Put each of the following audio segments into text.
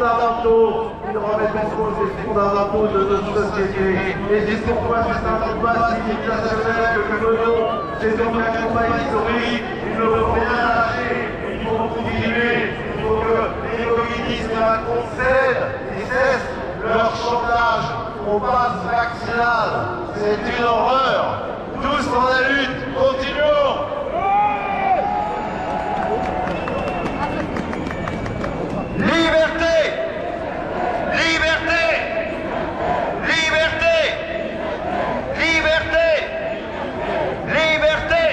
fondamentaux, ils remettent en cause les fondamentaux de notre société. Et c'est pourquoi c'est un combat civilisationnel que nous menons. C'est donc un combat historique. Il ne faut rien lâcher. Il faut continuer. Il faut que les communistes cessent leur chantage au pass vaccinal. C'est une horreur. Tous dans la lutte, continuons. Liberté! Liberté! Liberté! Liberté! Liberté!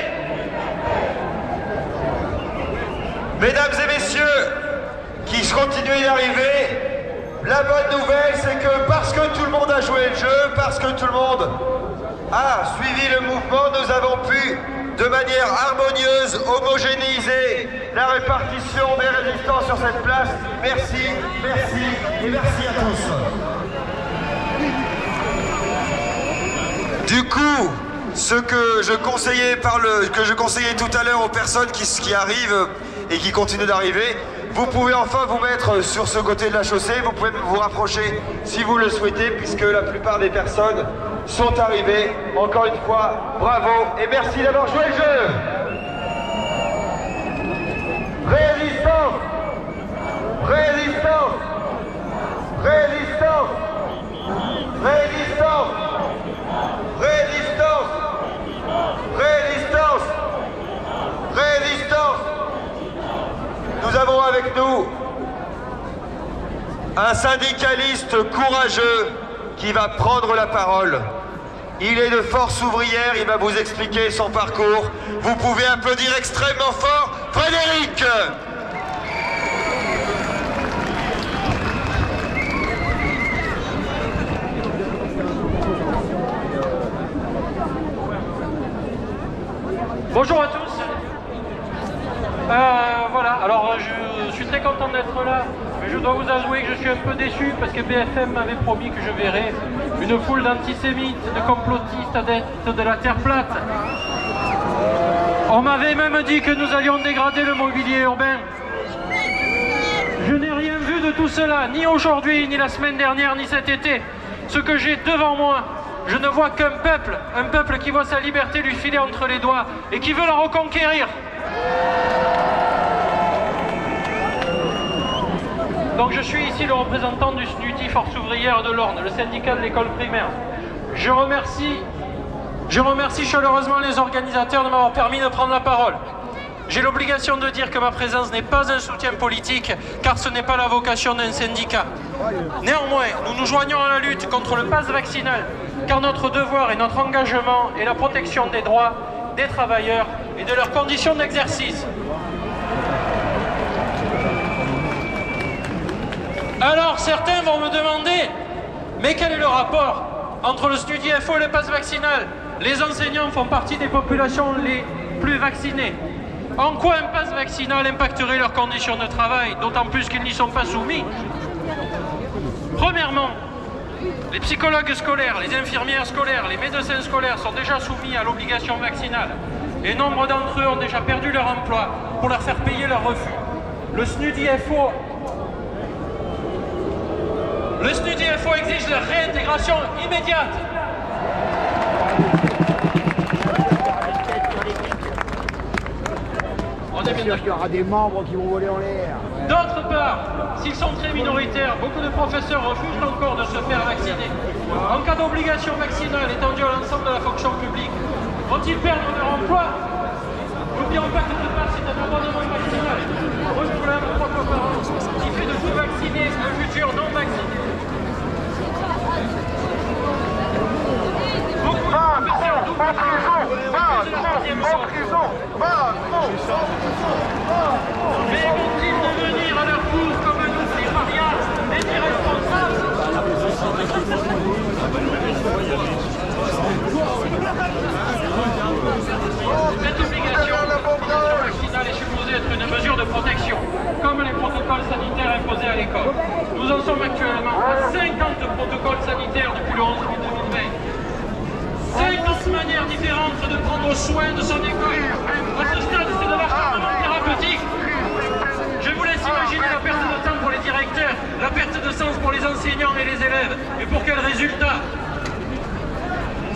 Mesdames et messieurs, qui continuent d'arriver, la bonne nouvelle c'est que parce que tout le monde a joué le jeu, parce que tout le monde a suivi le mouvement, nous avons pu de manière harmonieuse, homogénéiser la répartition des résistants sur cette place. Merci, merci et merci à tous. Du coup, ce que je conseillais tout à l'heure aux personnes qui arrivent et qui continuent d'arriver, vous pouvez enfin vous mettre sur ce côté de la chaussée, vous pouvez vous rapprocher si vous le souhaitez, puisque la plupart des personnes sont arrivées. Encore une fois, bravo et merci d'avoir joué le jeu. Résistance! Résistance! Résistance! Résistance! Résistance! Résistance! Résistance! Nous avons avec nous un syndicaliste courageux qui va prendre la parole. Il est de Force ouvrière, il va vous expliquer son parcours. Vous pouvez applaudir extrêmement fort Frédéric. Bonjour à tous. Voilà, alors je suis très content d'être là, mais je dois vous avouer que je suis un peu déçu parce que BFM m'avait promis que je verrais une foule d'antisémites, de complotistes, adeptes de la Terre plate. On m'avait même dit que nous allions dégrader le mobilier urbain. Je n'ai rien vu de tout cela, ni aujourd'hui, ni la semaine dernière, ni cet été. Ce que j'ai devant moi, je ne vois qu'un peuple qui voit sa liberté lui filer entre les doigts et qui veut la reconquérir. Donc je suis ici le représentant du SNUDI Force ouvrière de l'Orne, le syndicat de l'école primaire. Je remercie chaleureusement les organisateurs de m'avoir permis de prendre la parole. J'ai l'obligation de dire que ma présence n'est pas un soutien politique, car ce n'est pas la vocation d'un syndicat. Néanmoins, nous nous joignons à la lutte contre le pass vaccinal, car notre devoir et notre engagement est la protection des droits des travailleurs et de leurs conditions d'exercice. Alors certains vont me demander, mais quel est le rapport entre le SNUDI FO et le pass vaccinal? Les enseignants font partie des populations les plus vaccinées. En quoi un pass vaccinal impacterait leurs conditions de travail, d'autant plus qu'ils n'y sont pas soumis? Premièrement, les psychologues scolaires, les infirmières scolaires, les médecins scolaires sont déjà soumis à l'obligation vaccinale. Et nombre d'entre eux ont déjà perdu leur emploi pour leur faire payer leur refus. Le SNUDI FO exige leur réintégration immédiate. On est bien d'accord. Il y aura des membres qui vont voler en l'air. D'autre part, s'ils sont très minoritaires, beaucoup de professeurs refusent encore de se faire vacciner. En cas d'obligation vaccinale étendue à l'ensemble de la fonction publique, vont-ils perdre leur emploi? N'oublions pas que ce pass est un abonnement vaccinal, renouvelable 3 fois par an, qui fait de tout vacciné un futur non vacciné. Beaucoup de professeurs doublent mais vont-ils devenir à leur tour comme nous, des parias, des irresponsables? Cette obligation vaccinale est supposée être une mesure de protection, comme les protocoles sanitaires imposés à l'école. Nous en sommes actuellement à 50 protocoles sanitaires depuis le 11 août 2020. 50 manières différentes de prendre soin de son école. À ce stade, c'est de l'acharnement thérapeutique. Je vous laisse imaginer la perte de temps pour les directeurs, la perte enseignants et les élèves. Et pour quel résultat?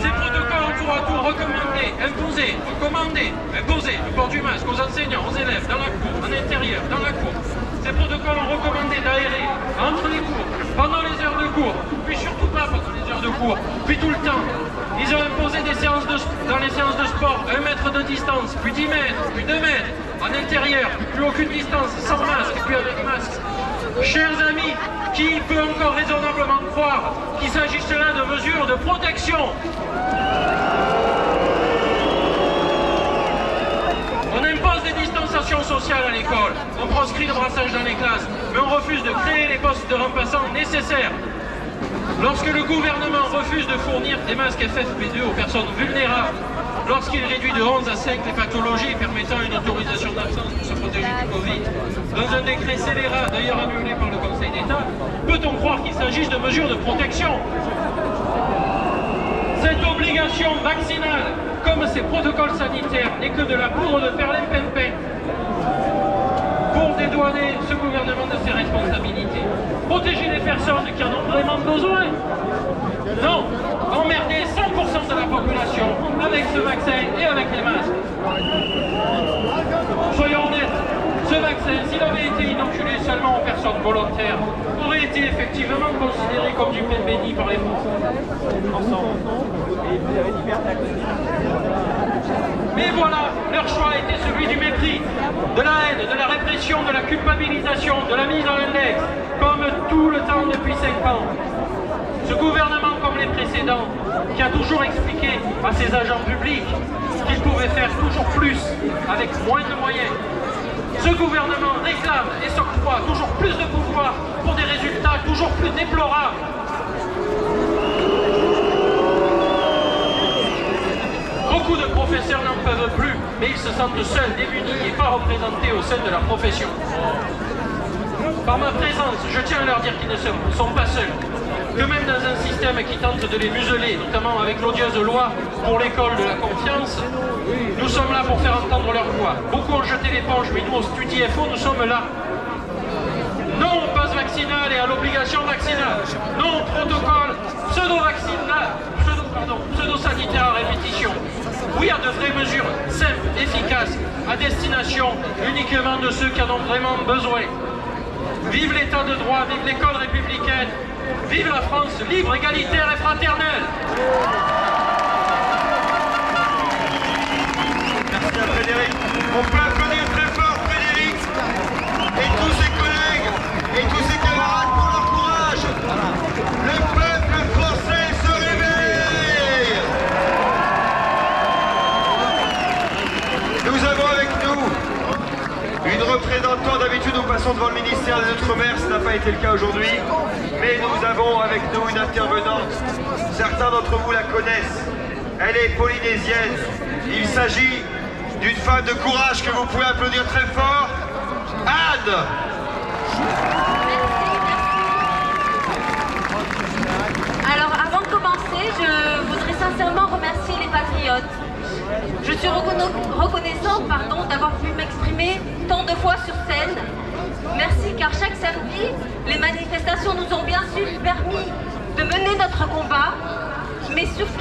Ces protocoles tour à tour recommandés, imposés, recommandés, imposés, le port du masque aux enseignants, aux élèves, dans la cour, en intérieur, dans la cour. Ces protocoles ont recommandé d'aérer entre les cours, pendant les heures de cours, puis surtout pas pendant les heures de cours, puis tout le temps. Ils ont imposé des séances dans les séances de sport, 1 mètre de distance, puis 10 mètres, puis 2 mètres, en intérieur, plus aucune distance, sans masque, puis avec masque. Chers amis, qui peut encore raisonnablement croire qu'il s'agisse là de mesures de protection? On impose des distanciations sociales à l'école, on proscrit le brassage dans les classes, mais on refuse de créer les postes de remplaçants nécessaires. Lorsque le gouvernement refuse de fournir des masques FFP2 aux personnes vulnérables, lorsqu'il réduit de 11 à 5 les pathologies permettant une autorisation d'absence pour se protéger du Covid, dans un décret scélérat d'ailleurs annulé par le Conseil d'État, peut-on croire qu'il s'agisse de mesures de protection? Cette obligation vaccinale, comme ces protocoles sanitaires, n'est que de la poudre de perlimpinpin pour dédouaner ce gouvernement de ses responsabilités. Protéger les personnes qui en ont vraiment besoin? Non, emmerder 100% de la population avec ce vaccin et avec les masques. Soyons honnêtes, ce vaccin, s'il avait été inoculé seulement aux personnes volontaires, aurait été effectivement considéré comme du pain béni par les Français. Mais voilà, leur choix était celui du mépris, de la haine, de la répression, de la culpabilisation, de la mise en index, comme tout le temps depuis 5 ans. Ce gouvernement, comme les précédents, qui a toujours expliqué à ses agents publics qu'ils pouvaient faire toujours plus avec moins de moyens. Ce gouvernement réclame et s'octroie toujours plus de pouvoir pour des résultats toujours plus déplorables. Beaucoup de professeurs n'en peuvent plus, mais ils se sentent seuls, démunis et pas représentés au sein de leur profession. Par ma présence, je tiens à leur dire qu'ils ne sont pas seuls. Que même dans un système qui tente de les museler, notamment avec l'odieuse loi pour l'école de la confiance, nous sommes là pour faire entendre leur voix. Beaucoup ont jeté l'éponge, mais nous, au StudiFO, nous sommes là. Non au passe vaccinal et à l'obligation vaccinale. Non au protocole pseudo-sanitaire à répétition. Oui à de vraies mesures simples, efficaces, à destination uniquement de ceux qui en ont vraiment besoin. Vive l'état de droit, vive l'école républicaine, vive la France libre, égalitaire et fraternelle. Merci à Frédéric. On peut applaudir très fort Frédéric et tous ses collègues et tous ses camarades pour leur courage. Le peuple français se réveille. Nous avons avec nous une représentante. D'habitude nous passons devant le ministère des Outre-mer, ce n'a pas été le cas aujourd'hui. Mais nous avons avec nous une intervenante. Certains d'entre vous la connaissent. Elle est polynésienne. Il s'agit d'une femme de courage que vous pouvez applaudir très fort. Anne. Alors avant de commencer, je voudrais sincèrement remercier les patriotes. Je suis reconnaissante d'avoir pu m'exprimer tant de fois sur scène. Merci car chaque samedi, les manifestations nous ont bien sûr permis de mener notre combat, mais surtout